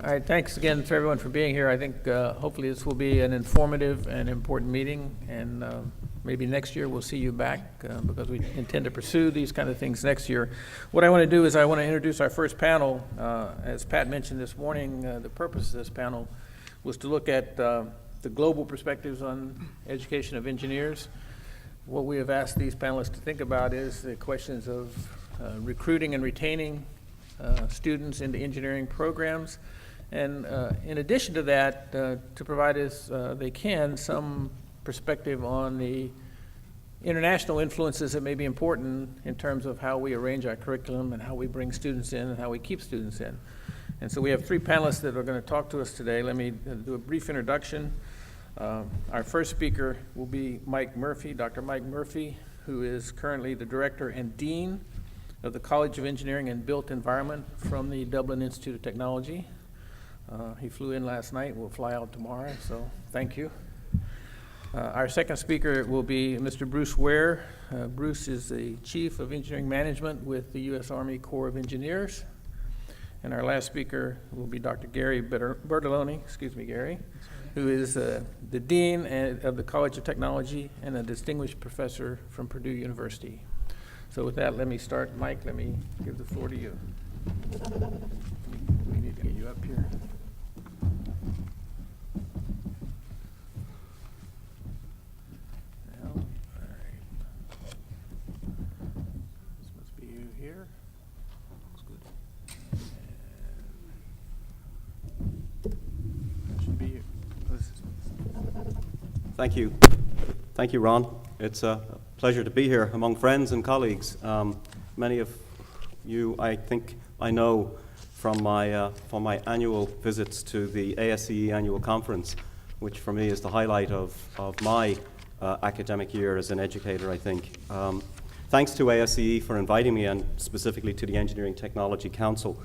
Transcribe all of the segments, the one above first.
All right, thanks again to everyone for being here. I think hopefully this will be an informative and important meeting, and maybe next year we'll see you back because we intend to pursue these kind of things next year. What I want to do is I want to introduce our first panel. As Pat mentioned this morning, the purpose of this panel was to look at the global perspectives on education of engineers. What we have asked these panelists to think about is the questions of recruiting and retaining students into engineering programs. And in addition to that, to provide us, they can, some perspective on the international influences that may be important in terms of how we arrange our curriculum and how we bring students in and how we keep students in. And so we have three panelists that are going to talk to us today. Let me do a brief introduction. Our first speaker will be Mike Murphy, Dr. Mike Murphy, who is currently the Director and Dean of the College of Engineering and Built Environment from the Dublin Institute of Technology. He flew in last night, will fly out tomorrow, so thank you. Our second speaker will be Mr. Bruce Ware. Bruce is the Chief of Engineering Management with the U.S. Army Corps of Engineers. And our last speaker will be Dr. Gary Bertoloni, Gary, who is the Dean of the College of Technology and a distinguished professor from Purdue University. So with that, let me start. Mike, let me give the floor to you. We need to get you up here. Now, all right. This must be you here. Looks good. And that should be you. Thank you. Thank you, Ron. It's a pleasure to be here among friends and colleagues. Many of you, I think, I know from my annual visits to the ASEE annual conference, which for me is the highlight of my academic year as an educator, I think. Thanks to ASEE for inviting me, and specifically to the Engineering Technology Council.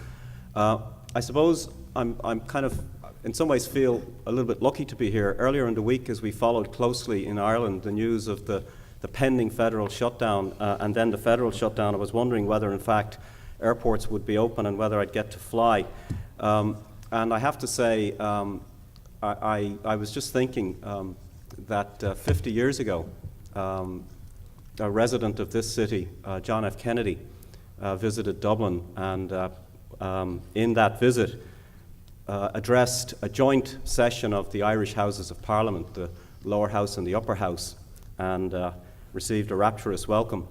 I suppose I'm kind of, in some ways, feel a little bit lucky to be here. Earlier in the week, as we followed closely in Ireland the news of the pending federal shutdown and then the federal shutdown, I was wondering whether, in fact, airports would be open and whether I'd get to fly. And I have to say, I was just thinking that 50 years ago, a resident of this city, John F. Kennedy, visited Dublin, and in that visit addressed a joint session of the Irish Houses of Parliament, the lower house and the upper house, and received a rapturous welcome.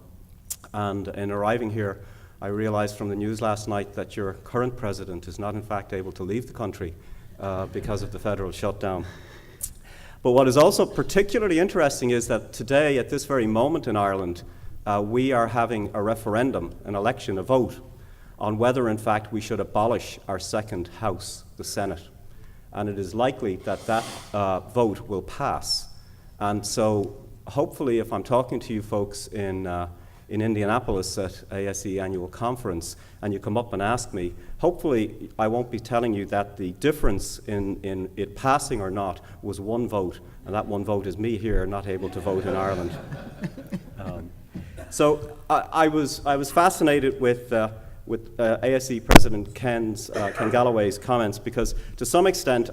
And in arriving here, I realized from the news last night that your current president is not in fact able to leave the country because of the federal shutdown. But what is also particularly interesting is that today, at this very moment in Ireland, we are having a referendum, an election, a vote, on whether in fact we should abolish our second house, the Senate. And it is likely that that vote will pass. And so hopefully, if I'm talking to you folks in Indianapolis at ASEE annual conference, and you come up and ask me, hopefully I won't be telling you that the difference in it passing or not was one vote, and that one vote is me here not able to vote in Ireland. So I was fascinated with ASEE President Ken Galloway's comments, because to some extent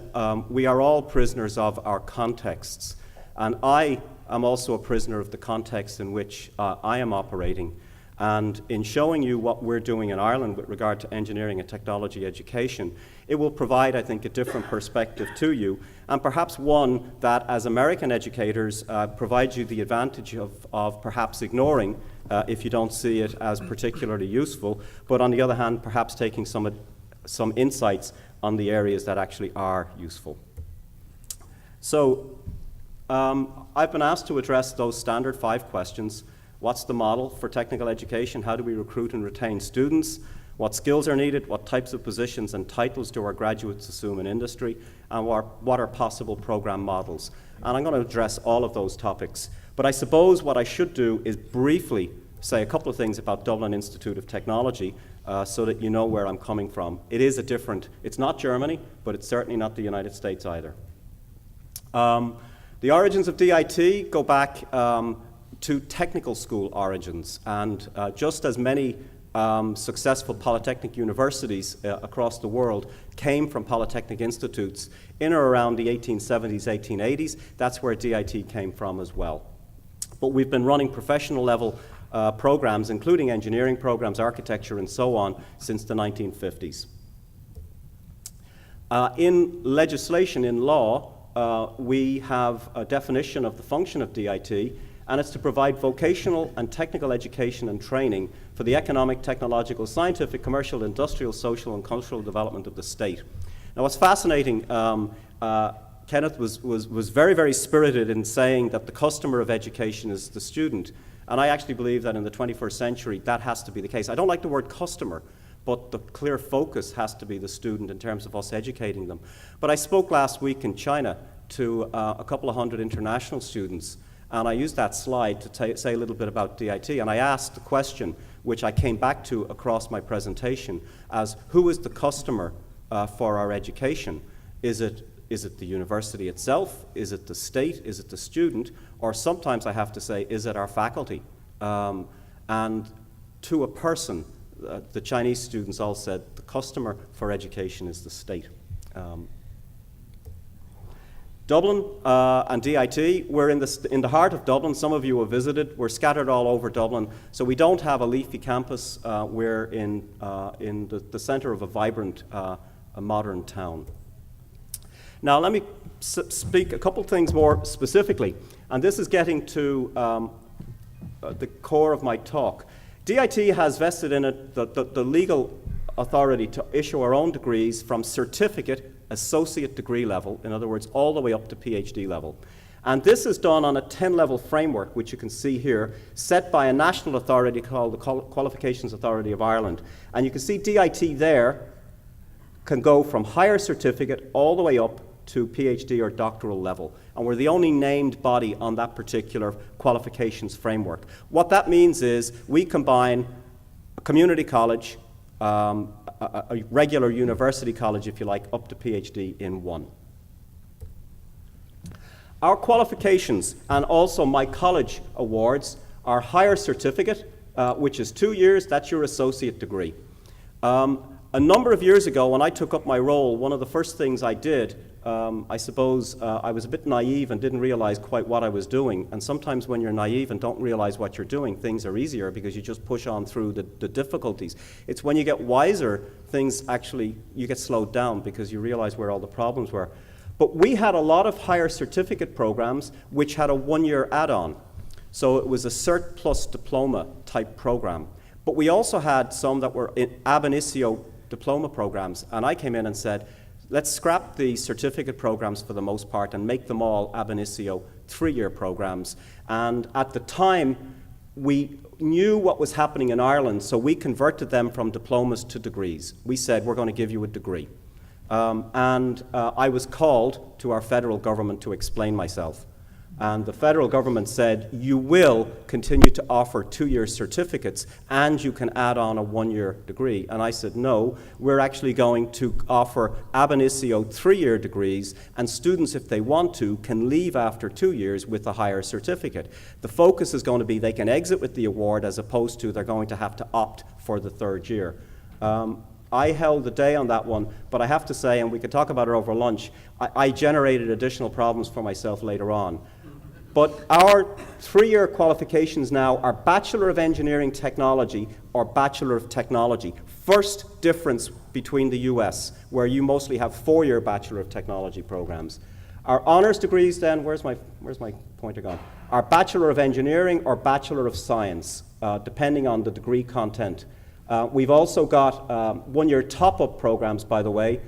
we are all prisoners of our contexts, and I am also a prisoner of the context in which I am operating. And in showing you what we're doing in Ireland with regard to engineering and technology education, it will provide, I think, a different perspective to you, and perhaps one that, as American educators, provides you the advantage of perhaps ignoring if you don't see it as particularly useful, but on the other hand, perhaps taking some insights on the areas that actually are useful. So, I've been asked to address those standard 5 questions. What's the model for technical education? How do we recruit and retain students? What skills are needed? What types of positions and titles do our graduates assume in industry? And what are possible program models? And I'm going to address all of those topics. But I suppose what I should do is briefly say a couple of things about Dublin Institute of Technology so that you know where I'm coming from. It's not Germany, but it's certainly not the United States either. The origins of DIT go back to technical school origins, and just as many successful polytechnic universities across the world came from polytechnic institutes in or around the 1870s, 1880s. That's where DIT came from as well. But we've been running professional level programs, including engineering programs, architecture, and so on, since the 1950s. In legislation, in law, we have a definition of the function of DIT, and it's to provide vocational and technical education and training for the economic, technological, scientific, commercial, industrial, social, and cultural development of the state. Now, what's fascinating, Kenneth was very, very spirited in saying that the customer of education is the student, and I actually believe that in the 21st century that has to be the case. I don't like the word customer, but the clear focus has to be the student in terms of us educating them. But I spoke last week in China to a couple of hundred international students, and I used that slide to say a little bit about DIT, and I asked the question, which I came back to across my presentation, as who is the customer for our education? Is it the university itself? Is it the state? Is it the student? Or sometimes I have to say, is it our faculty? And to a person, the Chinese students all said, the customer for education is the state. Dublin and DIT, we're in the heart of Dublin. Some of you have visited. We're scattered all over Dublin. So we don't have a leafy campus. We're in the center of a vibrant, a modern town. Now let me speak a couple things more specifically. And this is getting to the core of my talk. DIT has vested in it the legal authority to issue our own degrees from certificate, associate degree level, in other words, all the way up to PhD level. And this is done on a 10-level framework, which you can see here, set by a national authority called the Qualifications Authority of Ireland. And you can see DIT there can go from higher certificate all the way up to PhD or doctoral level. And we're the only named body on that particular qualifications framework. What that means is we combine a community college, a regular university college, if you like, up to PhD in one. Our qualifications and also my college awards are higher certificate, which is 2 years, that's your associate degree. A number of years ago, when I took up my role, one of the first things I did, I suppose I was a bit naive and didn't realize quite what I was doing. And sometimes when you're naive and don't realize what you're doing, things are easier because you just push on through the difficulties. It's when you get wiser, things actually, you get slowed down because you realize where all the problems were. But we had a lot of higher certificate programs which had a one-year add-on. So it was a cert plus diploma type program. But we also had some that were in ab initio diploma programs. And I came in and said, let's scrap the certificate programs for the most part and make them all ab initio 3-year programs. And at the time, we knew what was happening in Ireland, so we converted them from diplomas to degrees. We said, we're going to give you a degree. I was called to our federal government to explain myself. And the federal government said, you will continue to offer 2-year certificates and you can add on a 1-year degree. And I said, no, we're actually going to offer ab initio 3-year degrees, and students, if they want to, can leave after 2 years with a higher certificate. The focus is going to be they can exit with the award as opposed to they're going to have to opt for the 3rd year. I held the day on that one, but I have to say, and we could talk about it over lunch, I generated additional problems for myself later on. But our 3-year qualifications now are Bachelor of Engineering Technology or Bachelor of Technology. First difference between the US, where you mostly have 4-year Bachelor of Technology programs. Our honors degrees then, where's my pointer gone? Are Bachelor of Engineering or Bachelor of Science, depending on the degree content. We've also got 1-year top-up programs, by the way.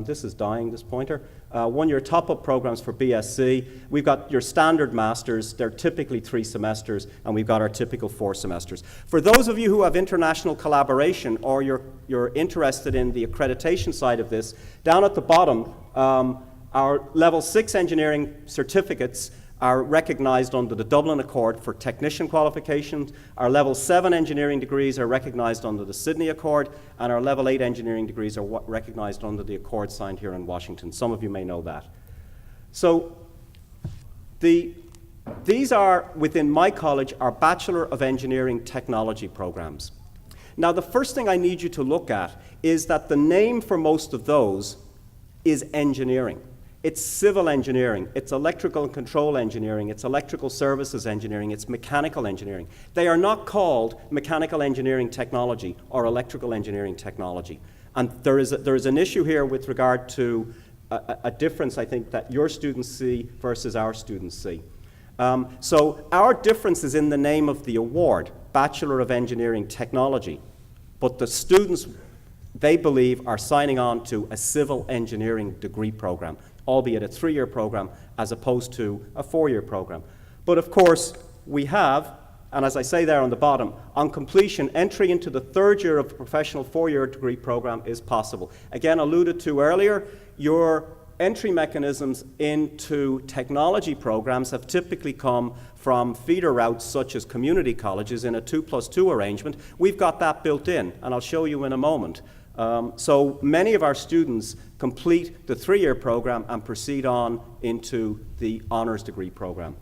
This is dying, this pointer. 1-year top-up programs for BSc. We've got your standard masters. They're typically 3 semesters, and we've got our typical 4 semesters. For those of you who have international collaboration or you're interested in the accreditation side of this, down at the bottom, our level 6 engineering certificates are recognized under the Dublin Accord for technician qualifications. Our level 7 engineering degrees are recognized under the Sydney Accord, and our level 8 engineering degrees are recognized under the accord signed here in Washington. Some of you may know that. So these are, within my college, our Bachelor of Engineering Technology programs. Now, the first thing I need you to look at is that the name for most of those is engineering. It's civil engineering, it's electrical and control engineering, it's electrical services engineering, it's mechanical engineering. They are not called mechanical engineering technology or electrical engineering technology. And there is an issue here with regard to a difference, I think, that your students see versus our students see. So our difference is in the name of the award, Bachelor of Engineering Technology. But the students, they believe, are signing on to a civil engineering degree program, albeit a 3-year program as opposed to a 4-year program. But of course, we have, and as I say there on the bottom, on completion, entry into the 3rd year of a professional 4-year degree program is possible. Again, alluded to earlier, your entry mechanisms into technology programs have typically come from feeder routes such as community colleges in a 2+2 arrangement. We've got that built in, and I'll show you in a moment. So many of our students complete the 3-year program and proceed on into the honors degree program.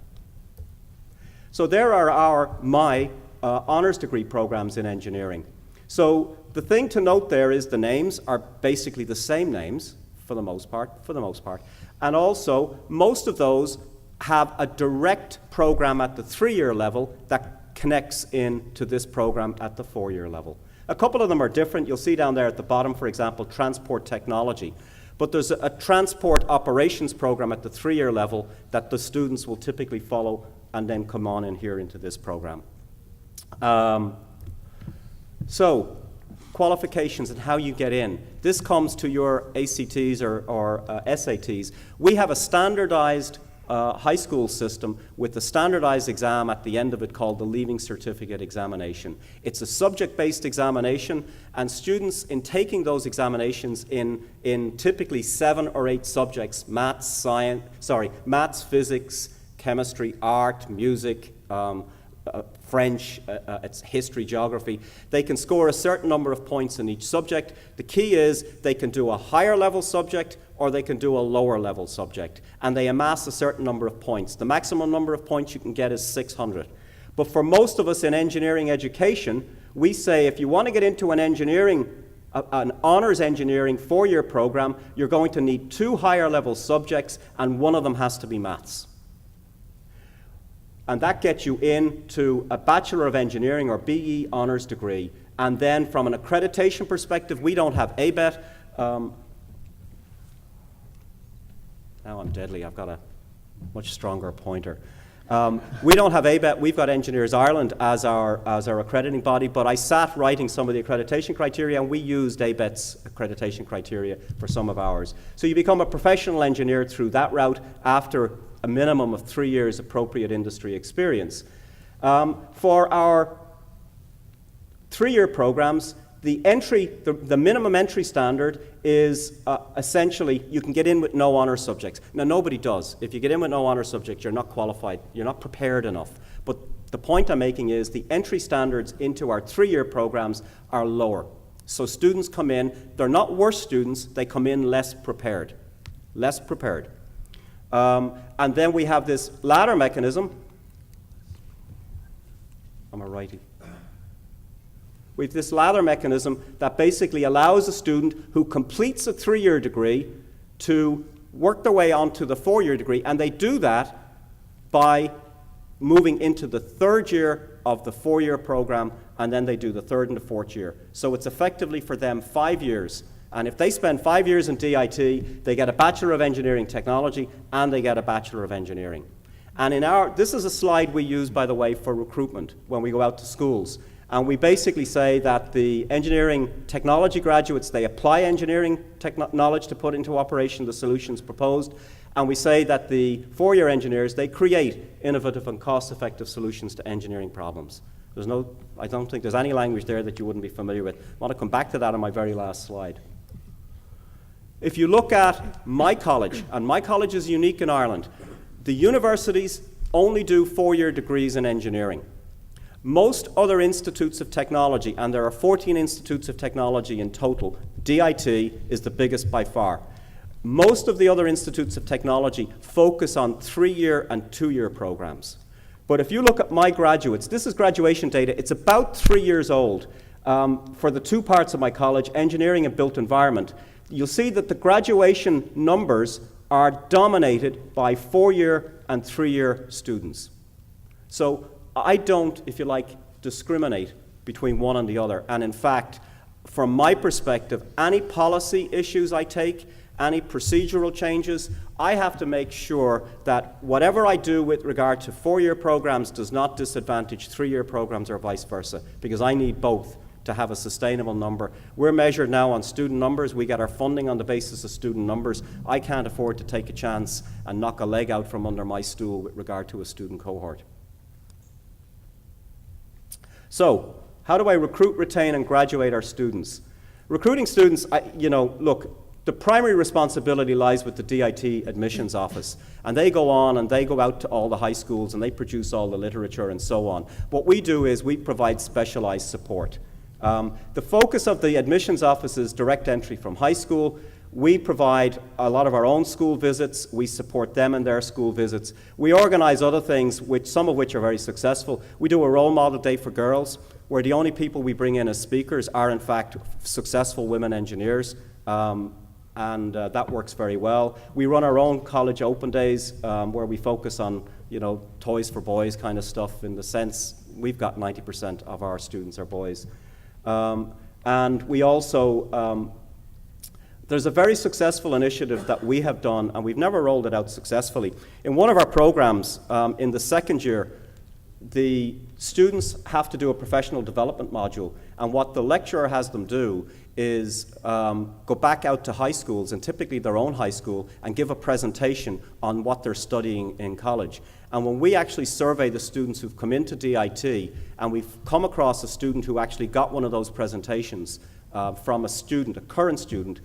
So there are my honors degree programs in engineering. So the thing to note there is the names are basically the same names for the most part. And also, most of those have a direct program at the 3-year level that connects into this program at the 4-year level. A couple of them are different. You'll see down there at the bottom, for example, transport technology. But there's a transport operations program at the 3-year level that the students will typically follow and then come on in here into this program. So, qualifications and how you get in. This comes to your ACTs or SATs. We have a standardized high school system with a standardized exam at the end of it called the Leaving Certificate Examination. It's a subject-based examination, and students in taking those examinations in typically 7 or 8 subjects, maths, physics, chemistry, art, music, French, it's history, geography. They can score a certain number of points in each subject. The key is they can do a higher level subject or they can do a lower level subject, and they amass a certain number of points. The maximum number of points you can get is 600. But for most of us in engineering education, we say if you want to get into an honors engineering 4-year program, you're going to need 2 higher level subjects, and one of them has to be maths. And that gets you into a Bachelor of Engineering or BE honors degree. And then from an accreditation perspective, we don't have ABET. Now I'm deadly, I've got a much stronger pointer. We don't have ABET, we've got Engineers Ireland as our accrediting body, but I sat writing some of the accreditation criteria, and we used ABET's accreditation criteria for some of ours. So you become a professional engineer through that route after a minimum of 3 years appropriate industry experience. For our 3-year programs, the minimum entry standard is essentially you can get in with no honor subjects. Now, nobody does. If you get in with no honor subjects, you're not qualified, you're not prepared enough. But the point I'm making is the entry standards into our 3-year programs are lower. So students come in, they're not worse students, they come in less prepared. And then we have this ladder mechanism. I'm a righty. We have this ladder mechanism that basically allows a student who completes a 3-year degree to work their way onto the 4-year degree, and they do that by moving into the 3rd year of the 4-year program, and then they do the 3rd and the 4th year. So it's effectively for them 5 years. And if they spend 5 years in DIT, they get a Bachelor of Engineering Technology and they get a Bachelor of Engineering. And this is a slide we use, by the way, for recruitment when we go out to schools. And we basically say that the engineering technology graduates, they apply engineering knowledge to put into operation the solutions proposed. And we say that the 4-year engineers, they create innovative and cost-effective solutions to engineering problems. I don't think there's any language there that you wouldn't be familiar with. I want to come back to that on my very last slide. If you look at my college, and my college is unique in Ireland, the universities only do 4-year degrees in engineering. Most other institutes of technology, and there are 14 institutes of technology in total, DIT is the biggest by far. Most of the other institutes of technology focus on 3-year and 2-year programs. But if you look at my graduates, this is graduation data, it's about 3 years old. for the two parts of my college, engineering and built environment, you'll see that the graduation numbers are dominated by 4-year and 3-year students. So I don't, if you like, discriminate between one and the other. And in fact, from my perspective, any policy issues I take, any procedural changes, I have to make sure that whatever I do with regard to 4-year programs does not disadvantage 3-year programs or vice versa, because I need both to have a sustainable number. We're measured now on student numbers. We get our funding on the basis of student numbers. I can't afford to take a chance and knock a leg out from under my stool with regard to a student cohort. So, how do I recruit, retain, and graduate our students? Recruiting students, look, the primary responsibility lies with the DIT admissions office, and they go on and they go out to all the high schools and they produce all the literature and so on. What we do is we provide specialized support. The focus of the admissions office is direct entry from high school. We provide a lot of our own school visits. We support them in their school visits. We organize other things, some of which are very successful. We do a role model day for girls, where the only people we bring in as speakers are, in fact, successful women engineers, and that works very well. We run our own college open days, where we focus on, toys for boys kind of stuff, in the sense we've got 90% of our students are boys. And we also, there's a very successful initiative that we have done, and we've never rolled it out successfully. In one of our programs, in the second year, the students have to do a professional development module, and what the lecturer has them do is go back out to high schools, and typically their own high school, and give a presentation on what they're studying in college. And when we actually survey the students who've come into DIT, and we've come across a student who actually got one of those presentations from a current student,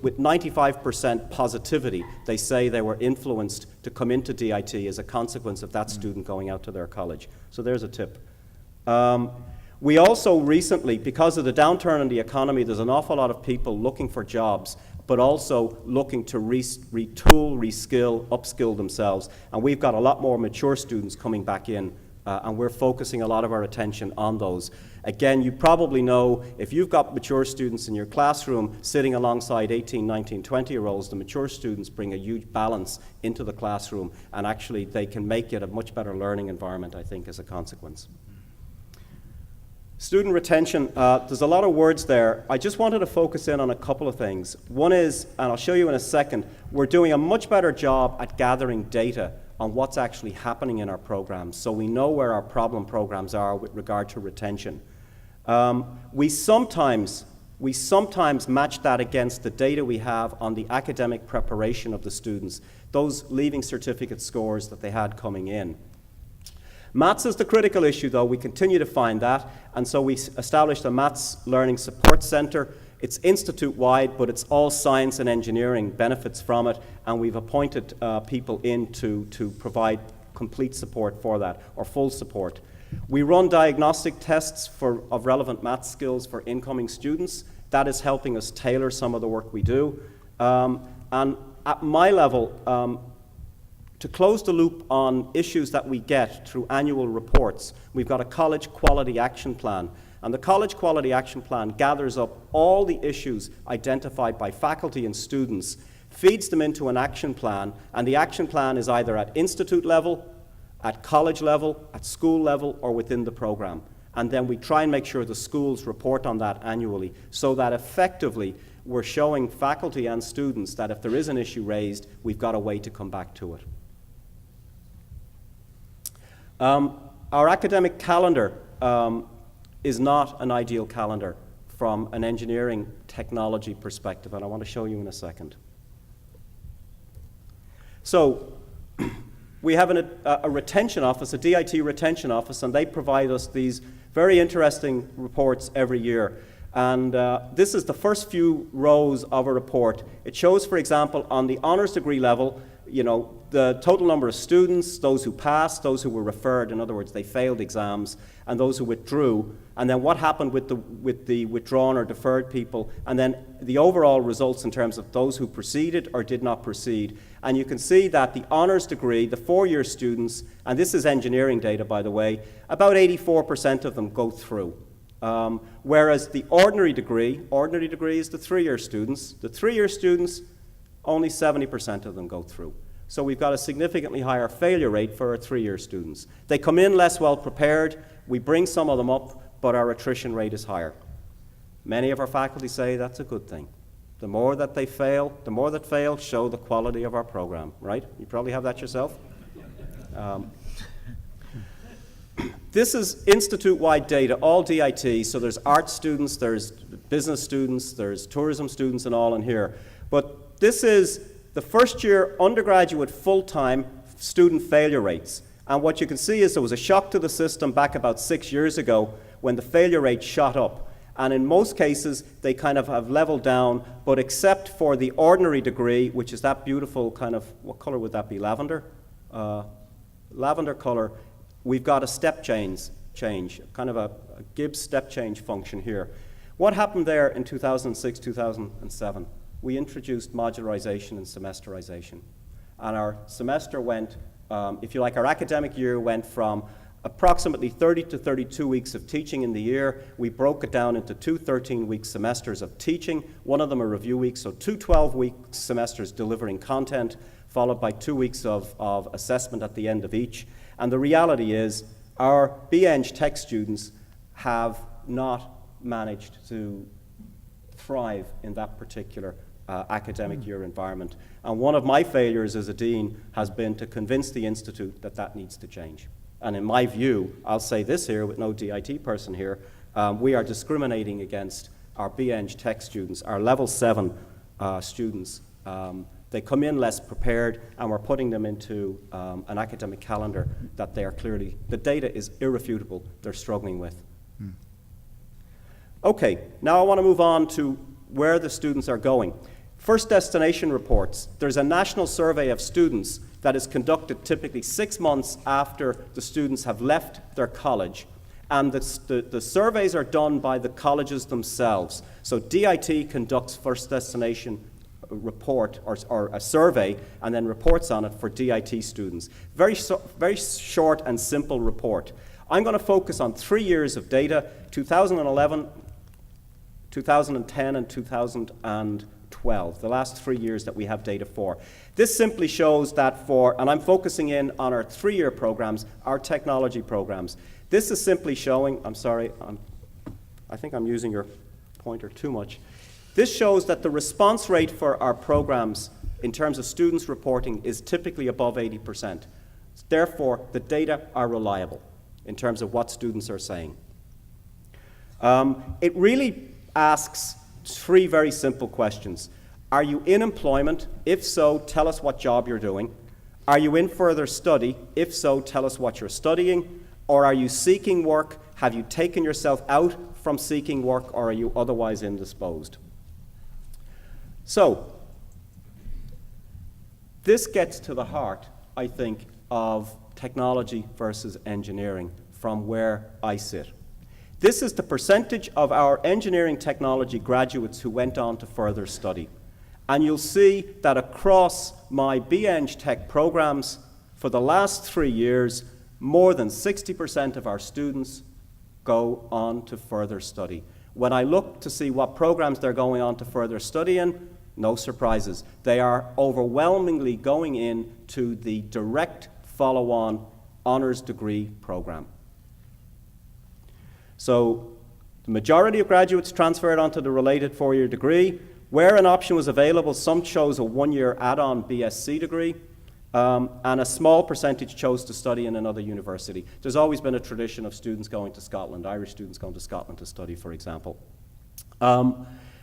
with 95% positivity, they say they were influenced to come into DIT as a consequence of that student going out to their college. So there's a tip. We also recently, because of the downturn in the economy, there's an awful lot of people looking for jobs, but also looking to retool, reskill, upskill themselves. And we've got a lot more mature students coming back in, and we're focusing a lot of our attention on those. Again, you probably know, if you've got mature students in your classroom sitting alongside 18, 19, 20-year-olds, the mature students bring a huge balance into the classroom, and actually they can make it a much better learning environment, I think, as a consequence. Student retention, there's a lot of words there. I just wanted to focus in on a couple of things. One is, and I'll show you in a second, we're doing a much better job at gathering data on what's actually happening in our programs, so we know where our problem programs are with regard to retention. We sometimes match that against the data we have on the academic preparation of the students, those leaving certificate scores that they had coming in. Maths is the critical issue, though. We continue to find that, and so we established a Maths Learning Support Centre. It's institute-wide, but it's all science and engineering benefits from it, and we've appointed people in to provide complete support for that, or full support. We run diagnostic tests of relevant math skills for incoming students. That is helping us tailor some of the work we do. And at my level, to close the loop on issues that we get through annual reports, we've got a College Quality Action Plan. And the College Quality Action Plan gathers up all the issues identified by faculty and students, feeds them into an action plan, and the action plan is either at institute level, at college level, at school level, or within the program. And then we try and make sure the schools report on that annually, so that effectively we're showing faculty and students that if there is an issue raised, we've got a way to come back to it. Our academic calendar is not an ideal calendar from an engineering technology perspective, and I want to show you in a second. So, we have a retention office, a DIT retention office, and they provide us these very interesting reports every year. And this is the first few rows of a report. It shows, for example, on the honors degree level, the total number of students, those who passed, those who were referred, in other words, they failed exams, and those who withdrew, and then what happened with the withdrawn or deferred people, and then the overall results in terms of those who proceeded or did not proceed. And you can see that the honors degree, the 4-year students, and this is engineering data, by the way, about 84% of them go through. Whereas the ordinary degree is the 3-year students. The 3-year students, only 70% of them go through. So we've got a significantly higher failure rate for our 3-year students. They come in less well prepared, we bring some of them up, but our attrition rate is higher. Many of our faculty say that's a good thing. The more that they fail, the more that fail show the quality of our program, right? You probably have that yourself. This is institute-wide data, all DIT, so there's art students, there's business students, there's tourism students and all in here. But this is the first year undergraduate full-time student failure rates. And what you can see is there was a shock to the system back about 6 years ago when the failure rate shot up. And in most cases, they kind of have leveled down, but except for the ordinary degree, which is that beautiful kind of, what color would that be, lavender? Lavender color, we've got a step change, kind of a Gibbs step change function here. What happened there in 2006, 2007? We introduced modularization and semesterization. And our semester went, if you like, our academic year went from approximately 30 to 32 weeks of teaching in the year. We broke it down into 2 13-week semesters of teaching, one of them a review week, so 2 12-week semesters delivering content, followed by 2 weeks of assessment at the end of each. And the reality is our BEng Tech students have not managed to thrive in that particular academic year environment. And one of my failures as a dean has been to convince the institute that that needs to change. And in my view, I'll say this here with no DIT person here, we are discriminating against our BEng Tech students, our level 7 students. They come in less prepared, and we're putting them into an academic calendar that they are clearly, the data is irrefutable, they're struggling with. Okay, now I want to move on to where the students are going. First destination reports. There's a national survey of students that is conducted typically 6 months after the students have left their college. And the surveys are done by the colleges themselves. So DIT conducts first destination report or a survey and then reports on it for DIT students. Very short and simple report. I'm going to focus on 3 years of data, 2011, 2010, and 2012, the last 3 years that we have data for. This simply shows that and I'm focusing in on our 3-year programs, our technology programs. This is simply showing, I'm sorry, I think I'm using your pointer too much. This shows that the response rate for our programs in terms of students reporting is typically above 80%. Therefore, the data are reliable in terms of what students are saying. It really asks 3 very simple questions. Are you in employment? If so, tell us what job you're doing. Are you in further study? If so, tell us what you're studying. Or are you seeking work? Have you taken yourself out from seeking work, or are you otherwise indisposed? So, this gets to the heart, I think, of technology versus engineering from where I sit. This is the percentage of our engineering technology graduates who went on to further study. And you'll see that across my BEng Tech programs, for the last 3 years, more than 60% of our students go on to further study. When I look to see what programs they're going on to further study in, no surprises. They are overwhelmingly going into the direct follow-on honors degree program. So the majority of graduates transferred onto the related 4-year degree. Where an option was available, some chose a 1-year add-on BSc degree, and a small percentage chose to study in another university. There's always been a tradition of students going to Scotland, Irish students going to Scotland to study, for example.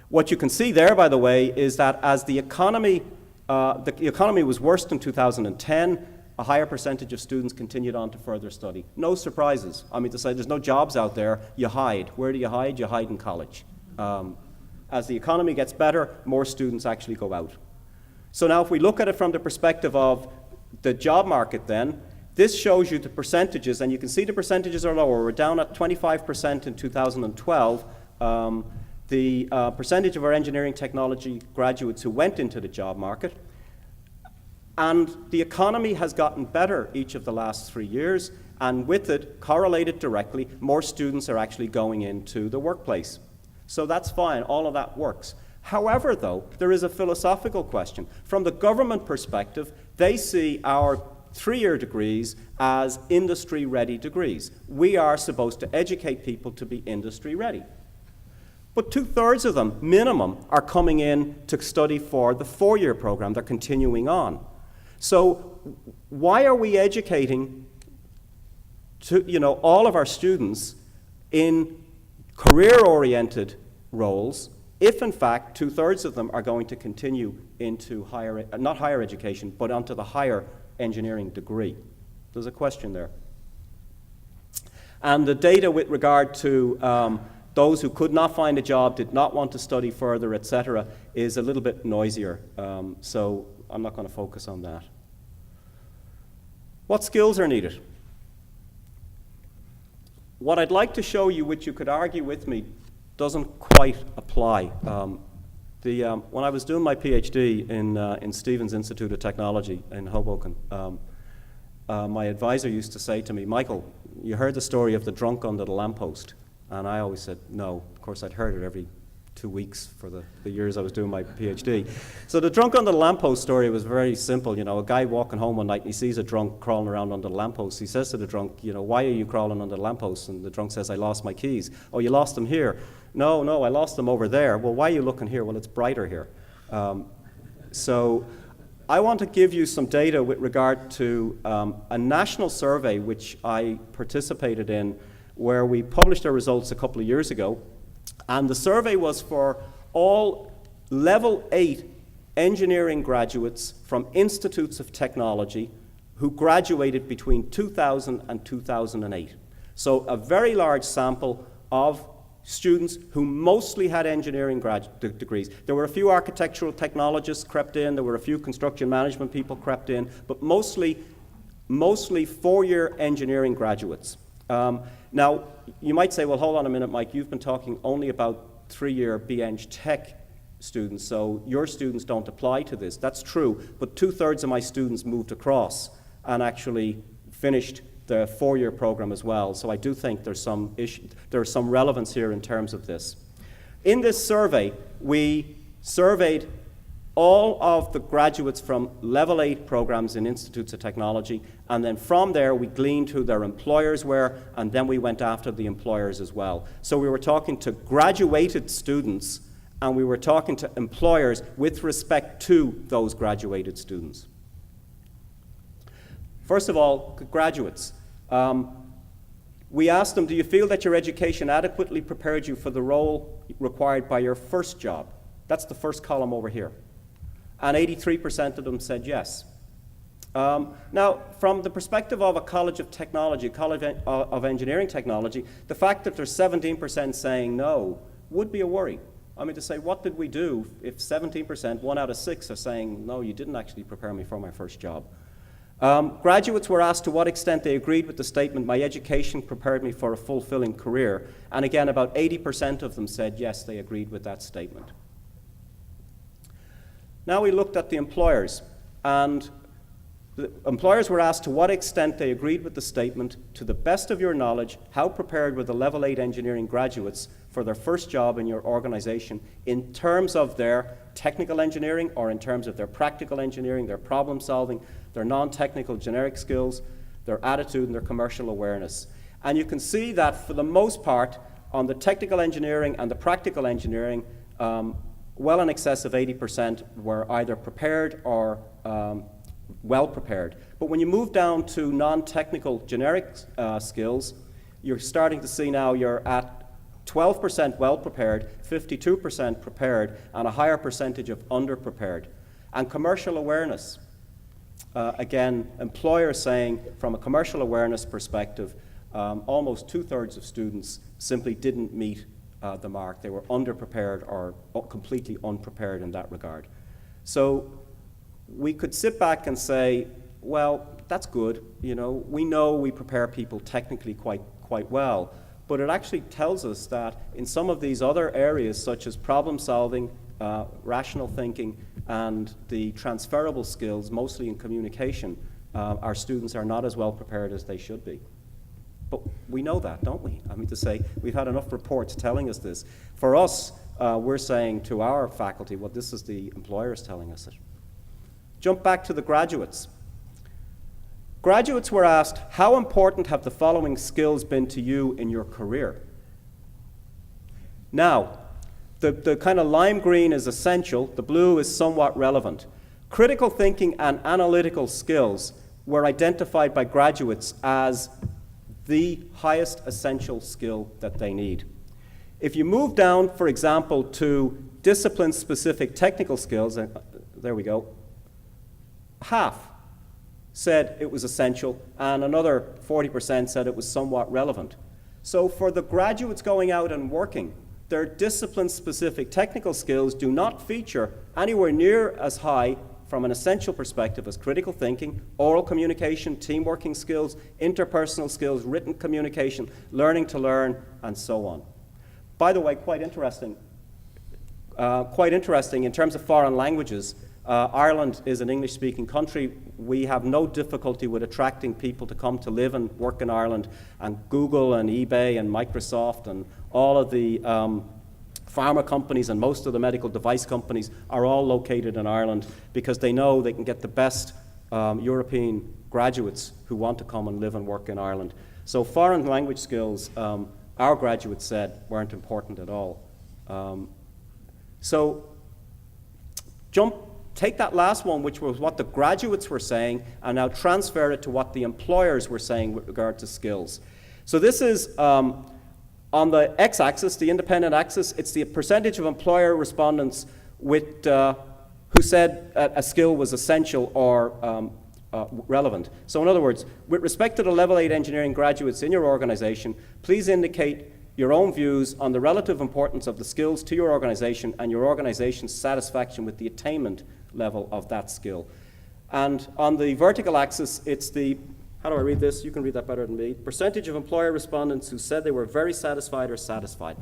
What you can see there, by the way, is that as the economy was worse in 2010, a higher percentage of students continued on to further study. No surprises. I mean, to say there's no jobs out there, you hide. Where do you hide? You hide in college. As the economy gets better, more students actually go out. So now if we look at it from the perspective of the job market then, this shows you the percentages, and you can see the percentages are lower. We're down at 25% in 2012. The percentage of our engineering technology graduates who went into the job market. And the economy has gotten better each of the last 3 years, And with it, correlated directly, more students are actually going into the workplace. So that's fine, all of that works. However, though, there is a philosophical question. From the government perspective, they see our 3-year degrees as industry-ready degrees. We are supposed to educate people to be industry-ready. But 2/3 of them, minimum, are coming in to study for the 4-year program. They're continuing on. So why are we educating all of our students in career-oriented roles if, in fact, 2/3 of them are going to continue into not higher education, but onto the higher engineering degree? There's a question there. And the data with regard to those who could not find a job, did not want to study further, etc., is a little bit noisier. So I'm not going to focus on that. What skills are needed? What I'd like to show you, which you could argue with me, doesn't quite apply. When I was doing my Ph.D. in Stevens Institute of Technology in Hoboken, my advisor used to say to me, "Michael, you heard the story of the drunk under the lamppost?" And I always said, no. Of course, I'd heard it every 2 weeks for the years I was doing my Ph.D. So the drunk under the lamppost story was very simple. You know, a guy walking home one night and he sees a drunk crawling around under the lamppost. He says to the drunk, "Why are you crawling under the lamppost?" And the drunk says, "I lost my keys." "Oh, you lost them here?" No, I lost them over there." "Well, why are you looking here?" "Well, it's brighter here." So I want to give you some data with regard to a national survey which I participated in, where we published our results a couple of years ago. And the survey was for all level 8 engineering graduates from institutes of technology who graduated between 2000 and 2008. So a very large sample of students who mostly had engineering degrees. There were a few architectural technologists crept in, there were a few construction management people crept in, but mostly 4-year engineering graduates. Now, you might say, well, hold on a minute, Mike, you've been talking only about 3-year BEng Tech students, so your students don't apply to this. That's true, but 2/3 of my students moved across and actually finished the 4-year program as well, so I do think there's some relevance here in terms of this. In this survey, we surveyed all of the graduates from level 8 programs in institutes of technology, and then from there we gleaned who their employers were, and then we went after the employers as well. So we were talking to graduated students, and we were talking to employers with respect to those graduated students. First of all, graduates. We asked them, do you feel that your education adequately prepared you for the role required by your first job? That's the first column over here. And 83% of them said yes. Now, from the perspective of a college of technology, a college of engineering technology, the fact that there's 17% saying no would be a worry. I mean, to say, what did we do if 17%, 1 out of 6, are saying, no, you didn't actually prepare me for my first job? Graduates were asked to what extent they agreed with the statement, my education prepared me for a fulfilling career. And again, about 80% of them said yes, they agreed with that statement. Now we looked at the employers, and the employers were asked to what extent they agreed with the statement, to the best of your knowledge, how prepared were the level 8 engineering graduates for their first job in your organization in terms of their technical engineering or in terms of their practical engineering, their problem solving, their non-technical generic skills, their attitude and their commercial awareness. And you can see that for the most part on the technical engineering and the practical engineering, well in excess of 80% were either prepared or well prepared. But when you move down to non-technical generic skills, you're starting to see now you're at 12% well prepared, 52% prepared, and a higher percentage of underprepared. And commercial awareness, again, employers saying from a commercial awareness perspective, almost 2/3 of students simply didn't meet the mark. They were underprepared or completely unprepared in that regard. So we could sit back and say, well, that's good. We know we prepare people technically quite well, but it actually tells us that in some of these other areas, such as problem solving, rational thinking, and the transferable skills, mostly in communication, our students are not as well prepared as they should be. But we know that, don't we? I mean to say, we've had enough reports telling us this. For us, we're saying to our faculty, well, this is the employers telling us it. Jump back to the graduates. Graduates were asked, how important have the following skills been to you in your career? Now, the kind of lime green is essential, the blue is somewhat relevant. Critical thinking and analytical skills were identified by graduates as the highest essential skill that they need. If you move down, for example, to discipline-specific technical skills, there we go, half said it was essential, and another 40% said it was somewhat relevant. So for the graduates going out and working, their discipline-specific technical skills do not feature anywhere near as high from an essential perspective as critical thinking, oral communication, team working skills, interpersonal skills, written communication, learning to learn, and so on. By the way, quite interesting in terms of foreign languages, Ireland is an English-speaking country. We have no difficulty with attracting people to come to live and work in Ireland, and Google and eBay and Microsoft and all of the pharma companies and most of the medical device companies are all located in Ireland because they know they can get the best European graduates who want to come and live and work in Ireland. So foreign language skills, our graduates said, weren't important at all. Take that last one, which was what the graduates were saying, and now transfer it to what the employers were saying with regard to skills. So this is on the x-axis, the independent axis, it's the percentage of employer respondents with, who said a skill was essential or relevant. So in other words, with respect to the level 8 engineering graduates in your organization, please indicate your own views on the relative importance of the skills to your organization and your organization's satisfaction with the attainment level of that skill. And on the vertical axis, it's the, how do I read this? You can read that better than me. Percentage of employer respondents who said they were very satisfied or satisfied.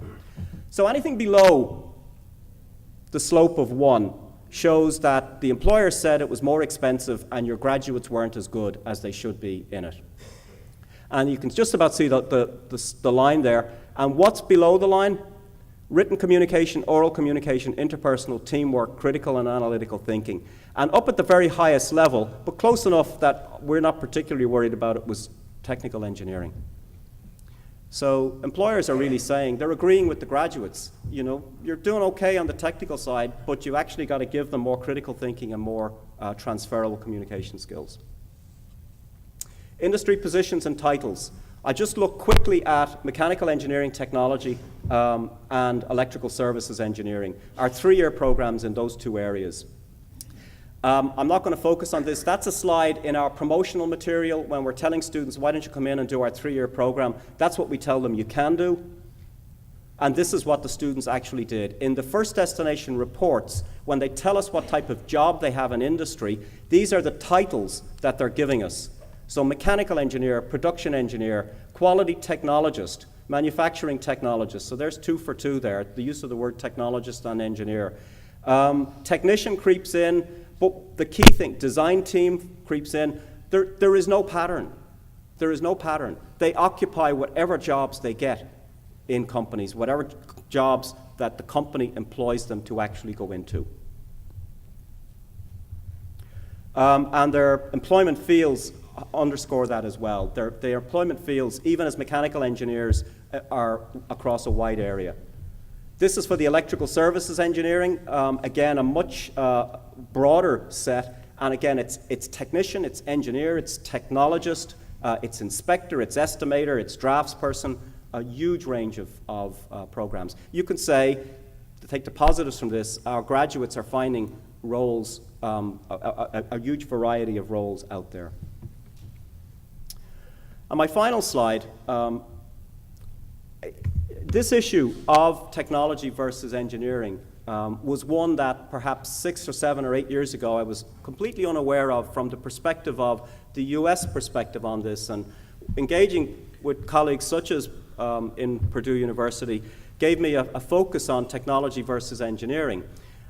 So anything below the slope of 1 shows that the employer said it was more expensive and your graduates weren't as good as they should be in it. And you can just about see the line there. And what's below the line? Written communication, oral communication, interpersonal, teamwork, critical and analytical thinking. And up at the very highest level, but close enough that we're not particularly worried about it, was technical engineering. So employers are really saying, they're agreeing with the graduates. You know, you're doing okay on the technical side, but you actually got to give them more critical thinking and more transferable communication skills. Industry positions and titles. I just look quickly at mechanical engineering technology and electrical services engineering, our 3-year programs in those 2 areas. I'm not going to focus on this. That's a slide in our promotional material when we're telling students, why don't you come in and do our 3-year program? That's what we tell them you can do. And this is what the students actually did. In the first destination reports, when they tell us what type of job they have in industry, these are the titles that they're giving us. So mechanical engineer, production engineer, quality technologist, manufacturing technologist. So there's 2 for 2 there, the use of the word technologist and engineer. Technician creeps in, but the key thing, design team creeps in. There is no pattern. There is no pattern. They occupy whatever jobs they get in companies, whatever jobs that the company employs them to actually go into. And their employment fields underscore that as well. Their employment fields, even as mechanical engineers, are across a wide area. This is for the electrical services engineering. Again, a much broader set. And again, it's technician, it's engineer, it's technologist, it's inspector, it's estimator, it's draftsperson, a huge range of programs. You can say, to take the positives from this, our graduates are finding roles, a huge variety of roles out there. On my final slide, this issue of technology versus engineering was one that perhaps 6 or 7 or 8 years ago I was completely unaware of from the perspective of the US perspective on this, and engaging with colleagues such as in Purdue University gave me a focus on technology versus engineering.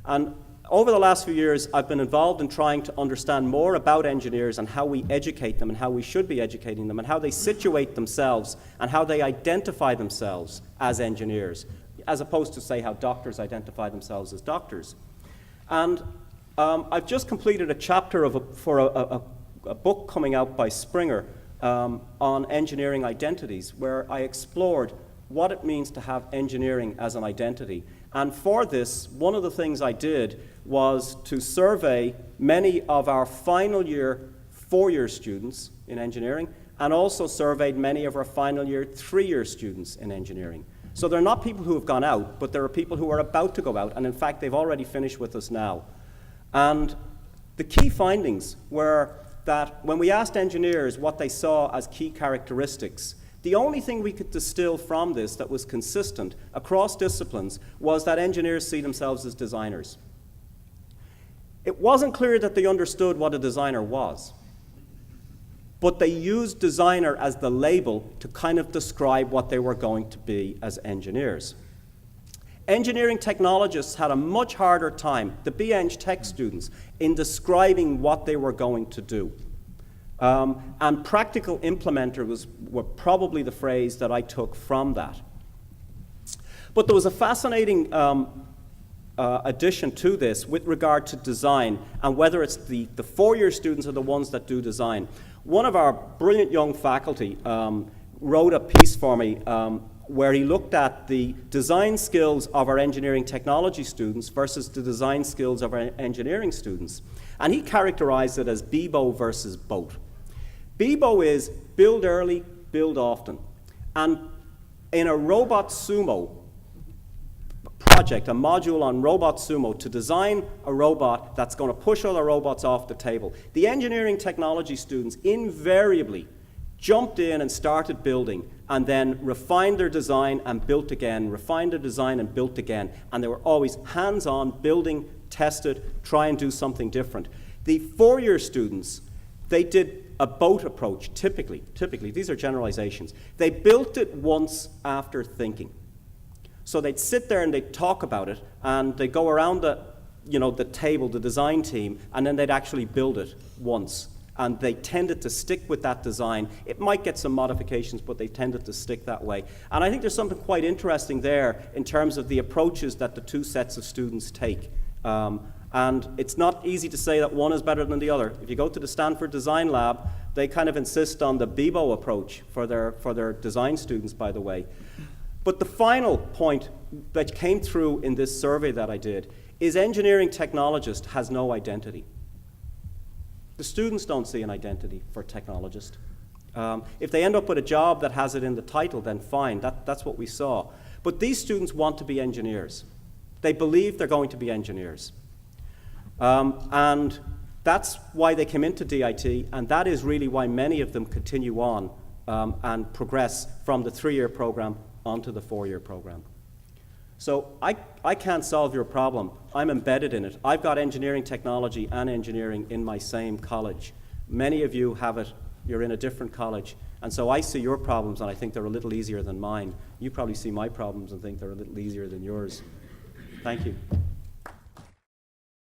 And Over the last few years, I've been involved in trying to understand more about engineers and how we educate them and how we should be educating them and how they situate themselves and how they identify themselves as engineers, as opposed to, say, how doctors identify themselves as doctors. And I've just completed a chapter for a book coming out by Springer on engineering identities, where I explored what it means to have engineering as an identity. And for this, one of the things I did was to survey many of our final year 4-year students in engineering, and also surveyed many of our final year 3-year students in engineering. So they're not people who have gone out, but there are people who are about to go out, and in fact, they've already finished with us now. And the key findings were that when we asked engineers what they saw as key characteristics, the only thing we could distill from this that was consistent across disciplines was that engineers see themselves as designers. It wasn't clear that they understood what a designer was, but they used designer as the label to kind of describe what they were going to be as engineers. Engineering technologists had a much harder time, the BEng Tech students, in describing what they were going to do. And practical implementer were probably the phrase that I took from that. But there was a fascinating addition to this with regard to design and whether it's the 4-year students are the ones that do design. One of our brilliant young faculty wrote a piece for me where he looked at the design skills of our engineering technology students versus the design skills of our engineering students. And he characterized it as BEBO versus BOAT. BEBO is build early, build often. And in a robot sumo project, a module on robot sumo, to design a robot that's going to push other robots off the table, the engineering technology students invariably jumped in and started building and then refined their design and built again, refined their design and built again. And they were always hands-on, building, tested, try and do something different. The 4-year students, they did a BOAT approach, typically, these are generalizations. They built it once after thinking. So they'd sit there and they'd talk about it, and they'd go around the table, the design team, and then they'd actually build it once. And they tended to stick with that design. It might get some modifications, but they tended to stick that way. And I think there's something quite interesting there in terms of the approaches that the two sets of students take. And it's not easy to say that one is better than the other. If you go to the Stanford Design Lab, they kind of insist on the BEBO approach for their design students, by the way. But the final point that came through in this survey that I did is engineering technologist has no identity. The students don't see an identity for technologist. If they end up with a job that has it in the title, then fine, that's what we saw. But these students want to be engineers. They believe they're going to be engineers. And that's why they came into DIT, and that is really why many of them continue on and progress from the 3-year program onto the 4-year program. So I can't solve your problem. I'm embedded in it. I've got engineering technology and engineering in my same college. Many of you have it. You're in a different college. And so I see your problems, and I think they're a little easier than mine. You probably see my problems and think they're a little easier than yours. Thank you.